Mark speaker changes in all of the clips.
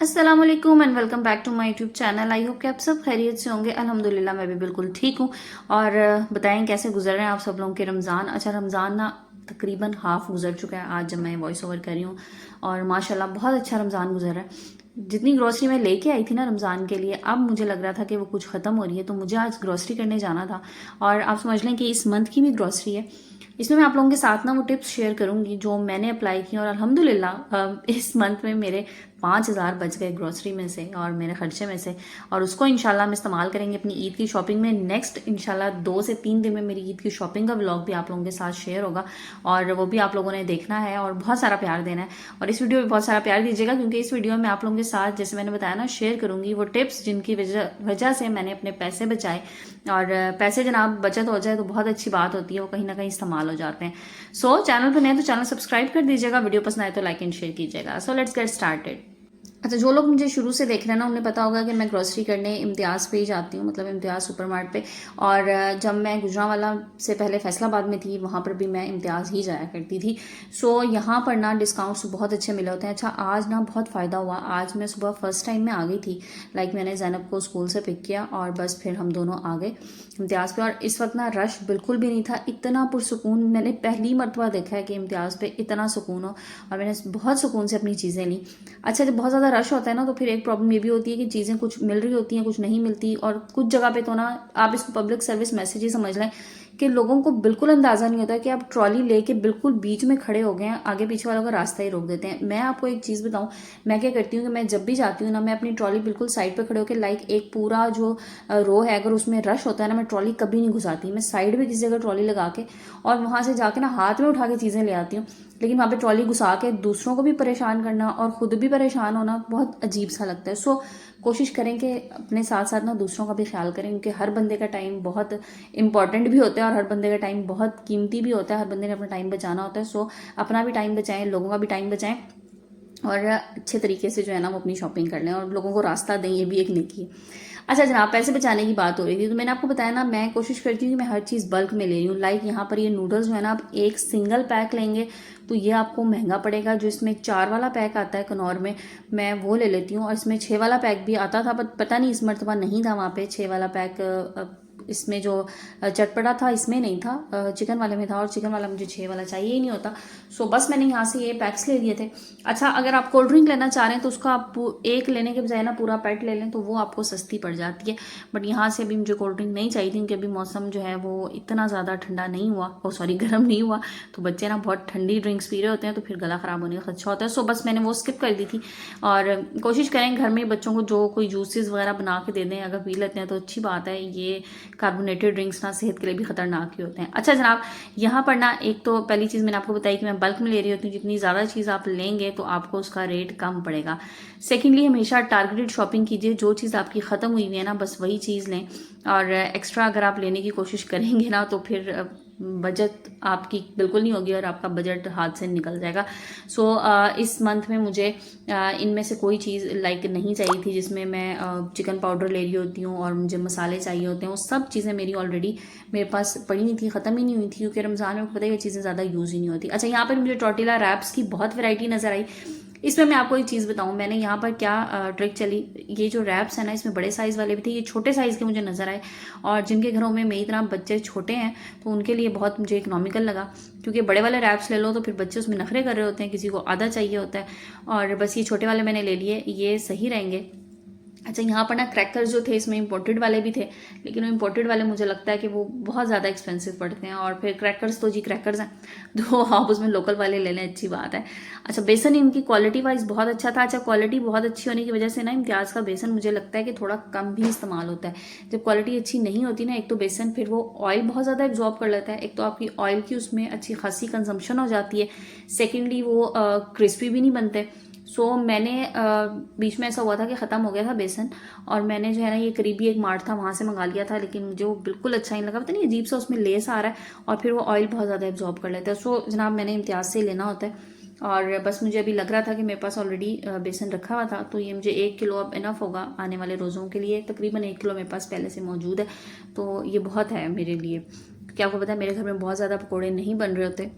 Speaker 1: अस्सलाम वालेकुम and welcome back to my YouTube channel. I hope कि आप सब खैरियत से होंगे। अल्हम्दुलिल्लाह मैं भी बिल्कुल ठीक हूँ। और बताएं कैसे गुजर रहे हैं आप सब लोगों के रमज़ान। अच्छा, रमज़ान ना तकरीबन हाफ गुजर चुका है आज जब मैं वॉइस ओवर कर रही हूँ, और माशाल्लाह बहुत अच्छा रमज़ान गुजर रहा है। जितनी ग्रोसरी मैं लेके आई थी ना रमज़ान के लिए, अब मुझे लग रहा था कि वो कुछ ख़त्म हो रही है, तो मुझे आज ग्रोसरी करने जाना था। और आप समझ लें कि इस मंथ की भी ग्रोसरी है। इसमें मैं आप लोगों के साथ ना वो टिप्स शेयर करूंगी जो मैंने अप्लाई की, और अल्हम्दुलिल्लाह इस मंथ में मेरे 5,000 बच गए ग्रोसरी में से और मेरे खर्चे में से। और उसको इंशाल्लाह हम इस्तेमाल करेंगे अपनी ईद की शॉपिंग में। नेक्स्ट इंशाल्लाह 2 से 3 दिन में मेरी ईद की शॉपिंग का व्लॉग भी आप लोगों के साथ शेयर होगा, और वो भी आप लोगों ने देखना है और बहुत सारा प्यार देना है। और इस वीडियो में बहुत सारा प्यार दीजिएगा, क्योंकि इस वीडियो में आप लोगों के साथ, जैसे मैंने बताया ना, शेयर करूंगी वो टिप्स जिनकी वजह से मैंने अपने पैसे बचाए। और पैसे जनाब बचत हो जाए तो बहुत अच्छी बात होती है, वो कहीं ना कहीं इस्तेमाल हो जाते हैं। सो चैनल पर नए तो चैनल सब्सक्राइब कर दीजिएगा, वीडियो पसंद आए तो लाइक एंड शेयर कीजिएगा। So let's get started. अच्छा, जो लोग मुझे शुरू से देख रहे हैं ना, उन्हें पता होगा कि मैं ग्रोसरी करने इम्तियाज़ पे ही जाती हूँ, मतलब इम्तियाज़ सुपरमार्ट पे। और जब मैं गुजरांवाला से पहले फैसलाबाद में थी, वहाँ पर भी मैं इम्तियाज़ ही जाया करती थी। सो यहाँ पर ना डिस्काउंट्स बहुत अच्छे मिले होते हैं। अच्छा, आज ना बहुत फ़ायदा हुआ। आज मैं सुबह फर्स्ट टाइम में आ गई थी। मैंने ज़ैनब को स्कूल से पिक किया और बस फिर हम दोनों आ गए इम्तियाज़ पे। और इस वक्त ना रश बिल्कुल भी नहीं था, इतना पुरसुकून मैंने पहली मरतबा देखा है कि इम्तियाज़ पे इतना सुकून हो। और मैंने बहुत सुकून से अपनी चीज़ें ली। अच्छा, जब बहुत ज़्यादा रश होता है ना, तो फिर एक प्रॉब्लम ये भी होती है कि चीज़ें कुछ मिल रही होती हैं, कुछ नहीं मिलती। और कुछ जगह पे तो ना, आप इसको पब्लिक सर्विस मैसेज ही समझ लें कि लोगों को बिल्कुल अंदाजा नहीं होता कि आप ट्रॉली लेके बिल्कुल बीच में खड़े हो गए हैं, आगे पीछे वालों का रास्ता ही रोक देते हैं। मैं आपको एक चीज़ बताऊं, मैं क्या करती हूँ कि मैं जब भी जाती हूँ ना, मैं अपनी ट्रॉली बिल्कुल साइड पे खड़े होकर, एक पूरा जो रो है, अगर उसमें रश होता है ना, मैं ट्रॉली कभी नहीं घुसाती। मैं साइड में किसी जगह ट्रॉली लगा के और वहां से जाके ना हाथ में उठा के चीज़ें ले आती हूँ। लेकिन वहां पे ट्रॉली घुसा के दूसरों को भी परेशान करना और खुद भी परेशान होना बहुत अजीब सा लगता है। सो कोशिश करें कि अपने साथ साथ ना दूसरों का भी ख्याल करें, क्योंकि हर बंदे का टाइम बहुत इंपॉर्टेंट भी होता है और हर बंदे का टाइम बहुत कीमती भी होता है। हर बंदे ने अपना टाइम बचाना होता है। सो अपना भी टाइम बचाएं, लोगों का भी टाइम बचाएं, और अच्छे तरीके से जो है ना वो अपनी शॉपिंग कर लें और लोगों को रास्ता दें। ये भी एक नेकी है। अच्छा जनाब, पैसे बचाने की बात हो रही थी, तो मैंने आपको बताया ना, मैं कोशिश करती हूँ कि मैं हर चीज़ बल्क में ले रही हूँ। यहाँ पर ये नूडल्स जो है ना, आप एक सिंगल पैक लेंगे तो ये आपको महंगा पड़ेगा। जो इसमें 4 वाला पैक आता है कनौर में, मैं वो ले लेती हूँ। और इसमें 6 वाला पैक भी आता था, पता नहीं इस मरतबा नहीं था वहाँ पे 6 वाला पैक। इसमें जो चटपटा था इसमें नहीं था, चिकन वाले में था, और चिकन वाला मुझे 6 वाला चाहिए ही नहीं होता। सो बस मैंने यहाँ से ये पैक्स ले लिए थे। अच्छा, अगर आप कोल्ड ड्रिंक लेना चाह रहे हैं तो उसका आप एक लेने के बजाय ना पूरा पैट ले लें, तो वो आपको सस्ती पड़ जाती है। बट यहाँ से अभी मुझे कोल्ड ड्रिंक नहीं चाहिए थी, क्योंकि अभी मौसम जो है वो इतना ज़्यादा ठंडा नहीं हुआ, ओ सॉरी गर्म नहीं हुआ। तो बच्चे ना बहुत ठंडी ड्रिंक्स पी रहे होते हैं, तो फिर गला ख़राब होने का खदशा होता है। सो बस मैंने वो स्किप कर दी थी। और कोशिश करें घर में बच्चों को जो कोई जूसेस वगैरह बना के दे दें, अगर पी लेते हैं तो अच्छी बात है। ये कार्बोनेटेड ड्रिंक्स ना सेहत के लिए भी खतरनाक ही होते हैं। अच्छा जनाब, यहाँ पर ना एक तो पहली चीज़ मैंने आपको बताई कि मैं बल्क में ले रही होती हूँ। जितनी ज़्यादा चीज़ आप लेंगे तो आपको उसका रेट कम पड़ेगा। सेकेंडली, हमेशा टारगेटेड शॉपिंग कीजिए। जो चीज़ आपकी ख़त्म हुई हुई है ना, बस वही चीज़ लें। और एक्स्ट्रा अगर आप लेने की कोशिश करेंगे ना, तो फिर बजट आपकी बिल्कुल नहीं होगी और आपका बजट हाथ से निकल जाएगा। सो इस मंथ में मुझे इनमें से कोई चीज़ नहीं चाहिए थी, जिसमें मैं चिकन पाउडर ले रही होती हूँ और मुझे मसाले चाहिए होते हैं। वो सब चीज़ें मेरी ऑलरेडी मेरे पास पड़ी हुई थी, ख़त्म ही नहीं हुई थी, क्योंकि रमज़ान में पता है ये चीज़ें ज़्यादा यूज़ ही नहीं होती। अच्छा, यहाँ पर मुझे टोर्टिला रैप्स की बहुत वैरायटी नज़र आई। इसमें मैं आपको एक चीज़ बताऊं, मैंने यहाँ पर क्या ट्रिक चली। ये जो रैप्स है ना, इसमें बड़े साइज़ वाले भी थे, ये छोटे साइज़ के मुझे नज़र आए। और जिनके घरों में मेरी तरह बच्चे छोटे हैं, तो उनके लिए बहुत मुझे इकोनॉमिकल लगा। क्योंकि बड़े वाले रैप्स ले लो तो फिर बच्चे उसमें नखरे कर रहे होते हैं, किसी को आधा चाहिए होता है। और बस ये छोटे वाले मैंने ले लिए, ये सही रहेंगे। अच्छा, यहाँ पर ना क्रैकर्स जो थे, इसमें इंपोर्टेड वाले भी थे, लेकिन वो इंपोर्टेड वाले मुझे लगता है कि वो बहुत ज़्यादा एक्सपेंसिव पड़ते हैं। और फिर क्रैकर्स तो जी क्रैकर्स हैं, तो आप उसमें लोकल वाले ले लें, अच्छी बात है। अच्छा, बेसन इनकी क्वालिटी वाइज बहुत अच्छा था। अच्छा, क्वालिटी बहुत अच्छी होने की वजह से ना इम्तियाज़ का बेसन मुझे लगता है कि थोड़ा कम भी इस्तेमाल होता है। जब क्वालिटी अच्छी नहीं होती ना, एक तो बेसन फिर वो ऑयल बहुत ज़्यादा एब्जॉर्ब कर लेता है, एक तो आपकी ऑयल की उसमें अच्छी खासी कंजम्पशन हो जाती है। सेकेंडली, वो क्रिस्पी भी नहीं बनते। सो मैंने बीच में ऐसा हुआ था कि ख़त्म हो गया था बेसन, और मैंने जो है ना, ये करीबी एक मार्ट था वहाँ से मंगा लिया था, लेकिन मुझे वो बिल्कुल अच्छा नहीं लगा। पता नहीं अजीब सा उसमें लेस आ रहा है, और फिर वो ऑयल बहुत ज़्यादा एब्जॉर्ब कर लेता है। सो जनाब, मैंने इम्तियाज़ से लेना होता है। और बस मुझे अभी लग रहा था कि मेरे पास ऑलरेडी बेसन रखा हुआ था, तो ये मुझे 1 किलो अब इनफ होगा आने वाले रोज़ों के लिए। तकरीबन 1 किलो मेरे पास पहले से मौजूद है, तो ये बहुत है मेरे लिए। क्या आपको पता है, मेरे घर में बहुत ज़्यादा पकौड़े नहीं बन रहे होते।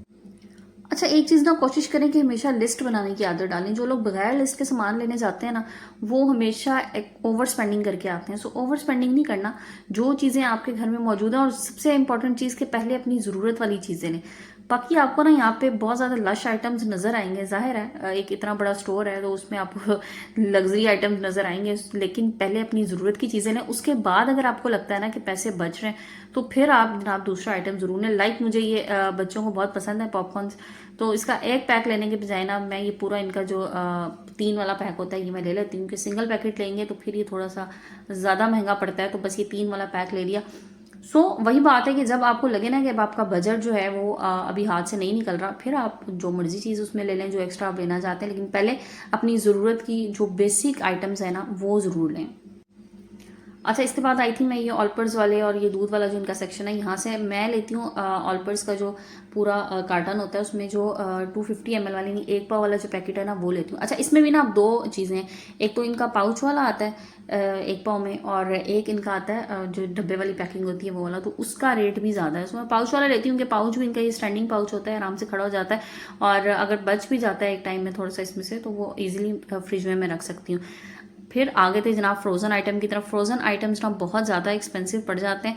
Speaker 1: अच्छा, एक चीज़ ना कोशिश करें कि हमेशा लिस्ट बनाने की आदत डालें। जो लोग बगैर लिस्ट के सामान लेने जाते हैं ना, वो हमेशा एक ओवर स्पेंडिंग करके आते हैं। सो ओवर स्पेंडिंग नहीं करना। जो चीज़ें आपके घर में मौजूद हैं, और सबसे इंपॉर्टेंट चीज़ कि पहले अपनी ज़रूरत वाली चीज़ें लें। बाकी आपको ना यहाँ पे बहुत ज़्यादा लश आइटम्स नज़र आएंगे, जाहिर है एक इतना बड़ा स्टोर है तो उसमें आपको लग्जरी आइटम्स नज़र आएंगे, लेकिन पहले अपनी ज़रूरत की चीज़ें लें। उसके बाद अगर आपको लगता है ना कि पैसे बच रहे हैं, तो फिर आप जनाब दूसरा आइटम ज़रूर लें। लाइक मुझे ये बच्चों को बहुत पसंद है पॉपकॉर्न्स, तो इसका एक पैक लेने के बजाय ना मैं ये पूरा इनका जो 3 वाला पैक होता है ये मैं ले लेती हूँ, कि सिंगल पैकेट लेंगे तो फिर ये थोड़ा सा ज़्यादा महंगा पड़ता है, तो बस ये 3 वाला पैक ले लिया। वही बात है कि जब आपको लगे ना कि अब आपका बजट जो है वो अभी हाथ से नहीं निकल रहा, फिर आप जो मर्जी चीज़ उसमें ले लें जो एक्स्ट्रा आप लेना चाहते हैं, लेकिन पहले अपनी ज़रूरत की जो बेसिक आइटम्स है ना वो ज़रूर लें। अच्छा, इसके बाद आई थी मैं ये ऑलपर्स वाले और ये दूध वाला जो इनका सेक्शन है, यहाँ से मैं लेती हूँ ऑलपर्स का जो पूरा कार्टन होता है, उसमें जो 250 ml वाली नहीं, 1 पाव वाला जो पैकेट है ना वो लेती हूँ। अच्छा, इसमें भी ना आप 2 चीज़ें हैं। एक तो इनका पाउच वाला आता है 1 पाव में, और एक इनका आता है जो डब्बे वाली पैकिंग होती है वो वाला, तो उसका रेट भी ज़्यादा है। उसमें पाउच वाला लेती हूँ कि पाउच भी इनका ये स्टैंडिंग पाउच होता है, आराम से खड़ा हो जाता है, और अगर बच भी जाता है एक टाइम में थोड़ा सा इसमें से, तो वो ईजिली फ्रिज में मैं रख सकती हूँ। फिर आगे थे जनाब फ्रोज़न आइटम की तरफ। फ्रोज़न आइटम्स ना बहुत ज़्यादा एक्सपेंसिव पड़ जाते हैं,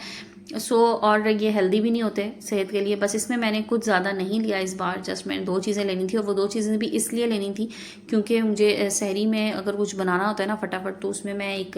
Speaker 1: और ये हेल्दी भी नहीं होते सेहत के लिए। बस इसमें मैंने कुछ ज़्यादा नहीं लिया इस बार, जस्ट मैंने 2 चीज़ें लेनी थी, और वो 2 चीज़ें भी इसलिए लेनी थी क्योंकि मुझे सहरी में अगर कुछ बनाना होता है ना फटाफट, तो उसमें मैं एक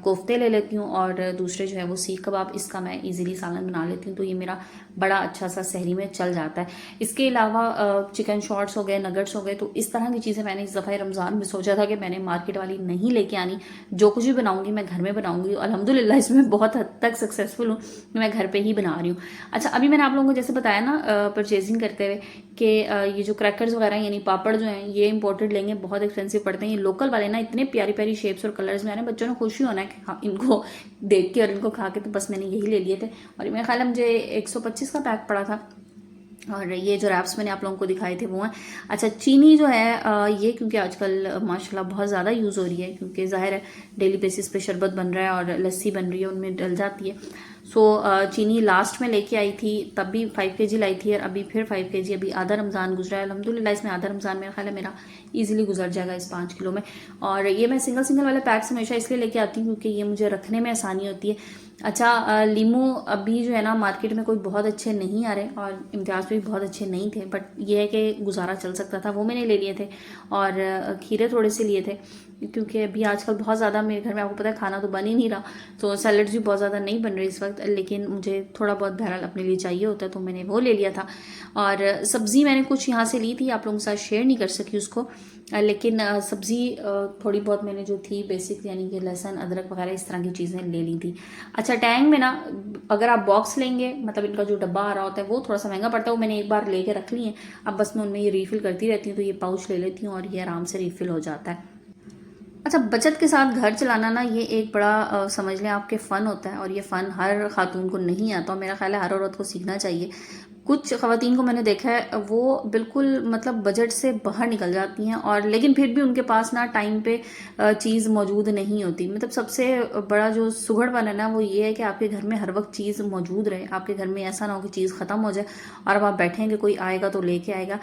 Speaker 1: कोफ्ते ले लेती हूँ, और दूसरे जो है वो सीख कबाब, इसका मैं ईजिली सालन बना लेती हूँ, तो ये मेरा बड़ा अच्छा सा सहरी में चल जाता है। इसके अलावा चिकन शॉर्ट्स हो गए, नगट्स हो गए, तो इस तरह की चीज़ें मैंने इस दफ़ा रमज़ान में सोचा था कि मैंने मार्केट वाली नहीं लेके आनी, जो कुछ भी बनाऊंगी मैं घर में बनाऊंगी। अल्हम्दुलिल्लाह इसमें बहुत हद तक सक्सेसफुल हूँ, मैं घर पे ही बना रही हूँ। अच्छा, अभी मैंने आप लोगों को जैसे बताया ना परचेजिंग करते हुए कि ये जो क्रैकर्स वगैरह यानी पापड़ जो हैं ये इंपोर्टेड लेंगे, बहुत एक्सपेंसिव पड़ते हैं। ये लोकल वाले ना इतने प्यारी प्यारी शेप्स और कलर्स में आ रहे हैं, बच्चों ने खुशी होना है कि हाँ, इनको देख के और इनको खा के, तो बस मैंने यही ले लिए थे, और मेरे ख्याल मुझे 125 का पैक पड़ा था। और ये जो रैप्स मैंने आप लोगों को दिखाए थे वो हैं। अच्छा, चीनी जो है ये क्योंकि आजकल माशाल्लाह बहुत ज़्यादा यूज़ हो रही है, क्योंकि ज़ाहिर है डेली बेसिस पे शरबत बन रहा है और लस्सी बन रही है, उनमें डल जाती है। चीनी लास्ट में लेके आई थी, तब भी 5 kg लाई थी, और अभी फिर 5 kg, अभी आधा रमज़ान गुजरा है अल्हम्दुलिल्लाह। इसमें आधा रमज़ान मेरा ख्याल है मेरा ईजिली गुजर जाएगा इस 5 किलो में। और ये मैं सिंगल सिंगल वाले पैक्स हमेशा इसलिए लेके आती हूँ क्योंकि ये मुझे रखने में आसानी होती है। अच्छा, लीमू अभी जो है ना मार्केट में कोई बहुत अच्छे नहीं आ रहे, और इम्तियाज़ भी बहुत अच्छे नहीं थे, बट ये है कि गुजारा चल सकता था, वो मैंने ले लिए थे। और खीरे थोड़े से लिए थे, क्योंकि अभी आजकल बहुत ज़्यादा मेरे घर में आपको पता है खाना तो बन ही नहीं रहा, तो सैलड्स भी बहुत ज़्यादा नहीं बन रही इस वक्त, लेकिन मुझे थोड़ा बहुत बहरहाल अपने लिए चाहिए होता है, तो मैंने वो ले लिया था। और सब्ज़ी मैंने कुछ यहाँ से ली थी, आप लोगों के साथ शेयर नहीं कर सकी उसको, लेकिन सब्ज़ी थोड़ी बहुत मैंने जो थी बेसिक, यानी कि लहसुन अदरक वगैरह इस तरह की चीज़ें ले ली थी। अच्छा, टैंग में ना अगर आप बॉक्स लेंगे, मतलब इनका जो डब्बा आ रहा होता है वो थोड़ा सा महंगा पड़ता है, वो मैंने एक बार लेके रख ली है, अब बस मैं उनमें ये रीफ़िल करती रहती हूँ, तो ये पाउच ले लेती हूँ और ये आराम से रीफ़िल हो जाता है। अच्छा, बचत के साथ घर चलाना ना ये एक बड़ा समझ लें आपके फ़न होता है, और ये फ़न हर खातून को नहीं आता, और मेरा ख्याल है हर औरत को सीखना चाहिए। कुछ ख़वातीन को मैंने देखा है वो बिल्कुल मतलब बजट से बाहर निकल जाती हैं, और लेकिन फिर भी उनके पास ना टाइम पे चीज़ मौजूद नहीं होती। मतलब सबसे बड़ा जो सुघड़पन है ना वो ये है कि आपके घर में हर वक्त चीज़ मौजूद रहे, आपके घर में ऐसा ना हो कि चीज़ ख़त्म हो जाए और अब आप बैठेंगे कोई आएगा तो लेके आएगा।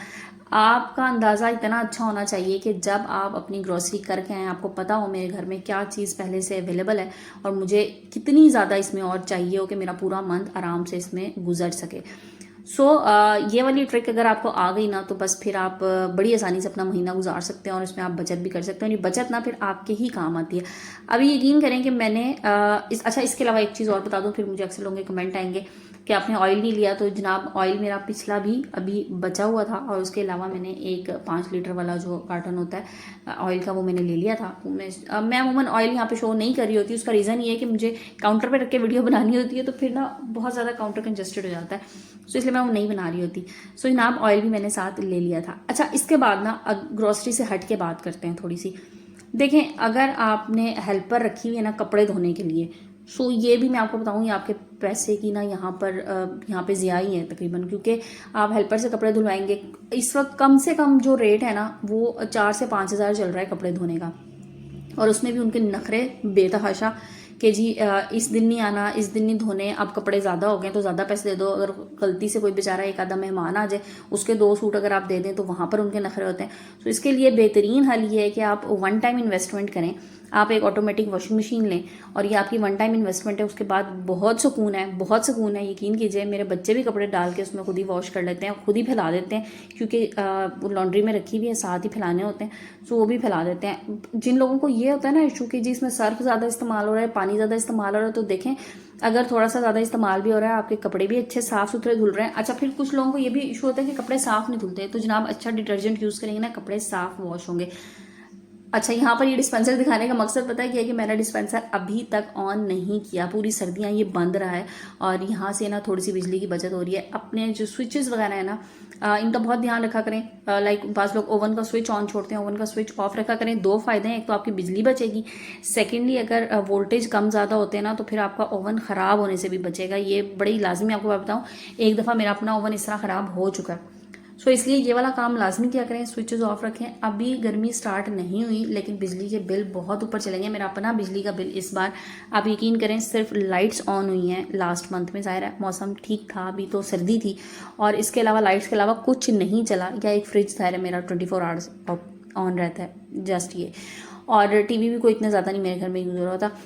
Speaker 1: आपका अंदाज़ा इतना अच्छा होना चाहिए कि जब आप अपनी ग्रॉसरी करके आएँ, आपको पता हो मेरे घर में क्या चीज़ पहले से अवेलेबल है और मुझे कितनी ज़्यादा इसमें और चाहिए हो कि मेरा पूरा मंथ आराम से इसमें गुजर सके। ये वाली ट्रिक अगर आपको आ गई ना, तो बस फिर आप बड़ी आसानी से अपना महीना गुजार सकते हैं, और इसमें आप बचत भी कर सकते हैं, और ये बचत ना फिर आपके ही काम आती है। अभी यकीन करें कि मैंने अच्छा, इसके अलावा एक चीज़ और बता दूं, फिर मुझे अक्सर लोगों के कमेंट आएंगे कि आपने ऑयल नहीं लिया, तो जनाब ऑयल मेरा पिछला भी अभी बचा हुआ था, और उसके अलावा मैंने एक 5 लीटर वाला जो कार्टन होता है ऑयल का वो मैंने ले लिया था। मैं अमूमन ऑयल यहाँ पे शो नहीं कर रही होती, उसका रीज़न ये है कि मुझे काउंटर पे रख के वीडियो बनानी होती है, तो फिर ना बहुत ज़्यादा काउंटर कंजस्टेड हो जाता है, इसलिए मैं वो नहीं बना रही होती। जनाब ऑयल भी मैंने साथ ले लिया था। अच्छा, इसके बाद ना ग्रॉसरी से हट के बात करते हैं थोड़ी सी। देखें, अगर आपने हेल्पर रखी हुई है ना कपड़े धोने के लिए, ये भी मैं आपको बताऊंगी आपके पैसे की ना यहाँ पे ज़िया ही है तकरीबन, क्योंकि आप हेल्पर से कपड़े धुलवाएंगे, इस वक्त कम से कम जो रेट है ना वो 4 से 5 हज़ार चल रहा है कपड़े धोने का, और उसमें भी उनके नखरे बेतहाशा कि जी इस दिन नहीं आना, इस दिन नहीं धोने, अब कपड़े ज़्यादा हो गए तो ज़्यादा पैसे दे दो। अगर गलती से कोई बेचारा एक आधा मेहमान आ जाए, उसके 2 सूट अगर आप दे दें तो वहाँ पर उनके नखरे होते हैं। तो इसके लिए बेहतरीन हल ये है कि आप वन टाइम इन्वेस्टमेंट करें। आप एक ऑटोमेटिक वॉशिंग मशीन लें और ये आपकी वन टाइम इन्वेस्टमेंट है। उसके बाद बहुत सुकून है, बहुत सुकून है। यकीन कीजिए, मेरे बच्चे भी कपड़े डाल के उसमें खुद ही वॉश कर लेते हैं, खुद ही फैला देते हैं, क्योंकि लॉन्ड्री में रखी हुई है, साथ ही फैलाने होते हैं, तो वो भी फैला देते हैं। जिन लोगों को ये होता है ना इशू कि जी इसमें सर्फ ज़्यादा इस्तेमाल हो रहा है, पानी ज़्यादा इस्तेमाल हो रहा है, तो देखें अगर थोड़ा सा ज़्यादा इस्तेमाल भी हो रहा है, आपके कपड़े भी अच्छे साफ़ सुथरे धुल रहे हैं। अच्छा, फिर कुछ लोगों को ये भी इशू होता है कि कपड़े साफ़ नहीं धुलते, तो जनाब अच्छा डिटर्जेंट यूज़ करेंगे ना, कपड़े साफ़ वॉश होंगे। अच्छा, यहाँ पर ये डिस्पेंसर दिखाने का मकसद पता है क्या है कि मैंने डिस्पेंसर अभी तक ऑन नहीं किया। पूरी सर्दियाँ ये बंद रहा है और यहाँ से ना थोड़ी सी बिजली की बचत हो रही है। अपने जो स्विचेस वगैरह है ना, इनका बहुत ध्यान रखा करें। लाइक बाज़ लोग ओवन का स्विच ऑन छोड़ते हैं, ओवन का स्विच ऑफ रखा करें। 2 फ़ायदे हैं, एक तो आपकी बिजली बचेगी, सेकेंडली अगर वोल्टेज कम ज़्यादा होते हैं ना तो फिर आपका ओवन ख़राब होने से भी बचेगा। ये बड़ी लाजमी आपको बात बताऊँ, एक दफ़ा मेरा अपना ओवन इस तरह ख़राब हो चुका है। सो इसलिए ये वाला काम लाजमी क्या करें, स्विचेस ऑफ रखें। अभी गर्मी स्टार्ट नहीं हुई लेकिन बिजली के बिल बहुत ऊपर चलेंगे। मेरा अपना बिजली का बिल इस बार, आप यकीन करें, सिर्फ लाइट्स ऑन हुई हैं लास्ट मंथ में। ज़ाहिर है मौसम ठीक था, अभी तो सर्दी थी, और इसके अलावा लाइट्स के अलावा कुछ नहीं चला। या एक फ्रिज ज़ाहिर है मेरा 24 आवर्स ऑन रहता है, जस्ट ये। और टीवी भी कोई इतना ज़्यादा नहीं मेरे घर में यूज़ हो रहा था।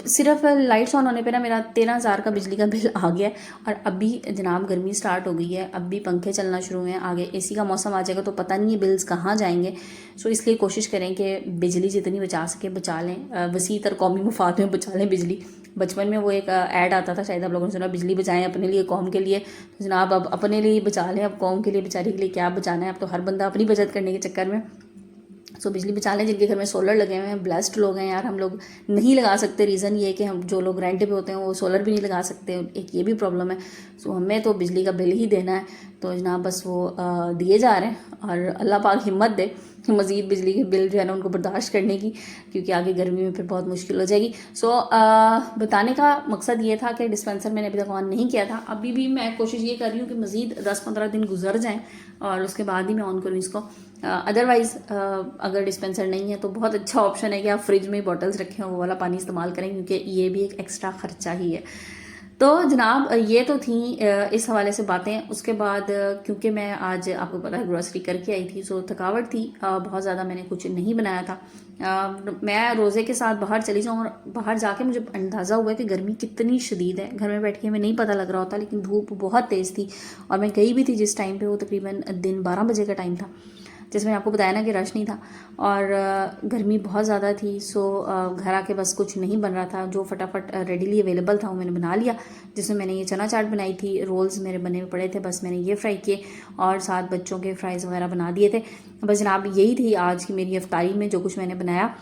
Speaker 1: सिर्फ लाइट्स ऑन होने पे ना मेरा 13,000 का बिजली का बिल आ गया है। और अभी जनाब गर्मी स्टार्ट हो गई है, अब भी पंखे चलना शुरू हुए हैं, आगे एसी का मौसम आ जाएगा तो पता नहीं ये बिल्स कहाँ जाएंगे। इसलिए कोशिश करें कि बिजली जितनी बचा सके बचा लें, वसी तर कौमी मुफाद में बचा लें बिजली। बचपन में वो एक ऐड आता था, शायद आप लोगों ने सुना, बिजली बचाएं अपने लिए कौम के लिए। तो जनाब अब अपने लिए बचा लें, अब कौम के लिए बेचारे के लिए क्या बचाना है। अब तो हर बंदा अपनी बचत करने के चक्कर में बिजली बचा लें। जिनके घर में सोलर लगे हुए हैं, ब्लेस्ड लोग हैं यार। हम लोग नहीं लगा सकते, रीज़न ये है कि हम जो लोग रेंट पे होते हैं वो सोलर भी नहीं लगा सकते, एक ये भी प्रॉब्लम है। हमें तो बिजली का बिल ही देना है, तो जनाब बस वो दिए जा रहे हैं। और अल्लाह पाक हिम्मत दे मज़ीद बिजली के बिल जो है ना उनको बर्दाश्त करने की, क्योंकि आगे गर्मी में फिर बहुत मुश्किल हो जाएगी। बताने का मकसद ये था कि डिस्पेंसर मैंने अभी तक ऑन नहीं किया था। अभी भी मैं कोशिश ये कर रही हूँ कि मज़ीद 10-15 दिन गुजर जाएँ और उसके बाद ही मैं ऑन करूँ इसको। अदरवाइज़ अगर डिस्पेंसर नहीं है तो बहुत अच्छा ऑप्शन है कि आप फ्रिज में बॉटल्स रखें और वो वाला पानी इस्तेमाल करें, क्योंकि ये भी एक एक्स्ट्रा ख़र्चा ही है। तो जनाब ये तो थी इस हवाले से बातें। उसके बाद क्योंकि मैं आज आपको पता है ग्रोसरी करके आई थी, थकावट थी, बहुत ज़्यादा मैंने कुछ नहीं बनाया था। मैं रोज़े के साथ बाहर चली जाऊँ और बाहर जाके मुझे अंदाज़ा हुआ कि गर्मी कितनी शदीद है। घर में बैठ के हमें नहीं पता लग रहा होता, लेकिन धूप बहुत तेज़ थी। और मैं गई भी थी जिस टाइम पे, वो तकरीबन दिन 12 बजे का टाइम था, जिसमें आपको बताया ना कि रश नहीं था और गर्मी बहुत ज़्यादा थी। घर आके बस कुछ नहीं बन रहा था, जो फटाफट रेडीली अवेलेबल था वो मैंने बना लिया। जिसमें मैंने ये चना चाट बनाई थी, रोल्स मेरे बने हुए पड़े थे, बस मैंने ये फ्राई किए और साथ बच्चों के फ्राइज़ वगैरह बना दिए थे। बस जनाब यही थी आज की मेरी इफ्तारी में जो कुछ मैंने बनाया।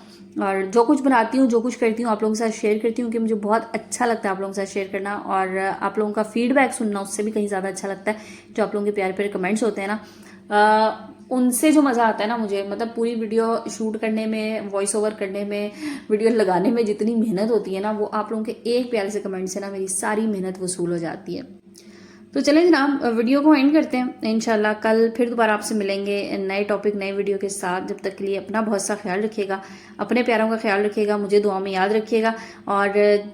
Speaker 1: और जो कुछ बनाती हूँ, जो कुछ करती हूँ, आप लोगों के साथ शेयर करती हूँ कि मुझे बहुत अच्छा लगता है आप लोगों के साथ शेयर करना, और आप लोगों का फीडबैक सुनना उससे भी कहीं ज़्यादा अच्छा लगता है। जो आप लोगों के प्यारे प्यारे कमेंट्स होते हैं ना, उनसे जो मज़ा आता है ना मुझे, मतलब पूरी वीडियो शूट करने में, वॉइस ओवर करने में, वीडियो लगाने में जितनी मेहनत होती है ना, वो आप लोगों के एक प्यारे से कमेंट से ना मेरी सारी मेहनत वसूल हो जाती है। तो चलें जनाब वीडियो को एंड करते हैं। इंशाल्लाह कल फिर दोबारा आपसे मिलेंगे नए टॉपिक नए वीडियो के साथ। जब तक के लिए अपना बहुत सा ख्याल रखिएगा, अपने प्यारों का ख्याल रखिएगा, मुझे दुआ में याद रखिएगा। और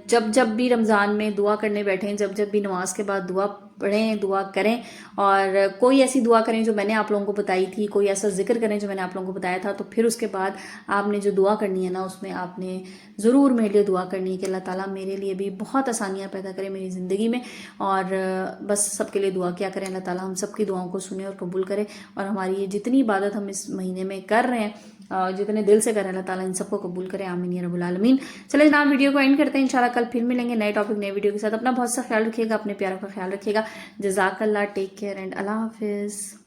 Speaker 1: जब भी रमज़ान में दुआ करने बैठें, जब भी नमाज के बाद दुआ पढ़ें, दुआ करें, और कोई ऐसी दुआ करें जो मैंने आप लोगों को बताई थी, कोई ऐसा जिक्र करें जो मैंने आप लोगों को बताया था। तो फिर उसके बाद आपने जो दुआ करनी है ना, उसमें आपने ज़रूर मेरे लिए दुआ करनी है कि अल्लाह ताला मेरे लिए भी बहुत आसानियाँ पैदा करे मेरी ज़िंदगी में। और बस सबके लिए दुआ क्या करें, अल्लाह ताला हम सबकी दुआओं को सुने और कबूल करे। और हमारी ये जितनी इबादत हम इस महीने में कर रहे हैं, जितने दिल से करें, अल्लाह ताला इन सबको कबूल करे, आमीन या रब्बुल आलमीन। चले जनाब वीडियो को एंड करते हैं। इंशाल्लाह कल फिर मिलेंगे नए टॉपिक नए वीडियो के साथ। अपना बहुत सा ख्याल रखिएगा, अपने प्यारों का ख्याल रखिएगा। जज़ाकल्लाह, टेक केयर एंड अल्लाह हाफिज़।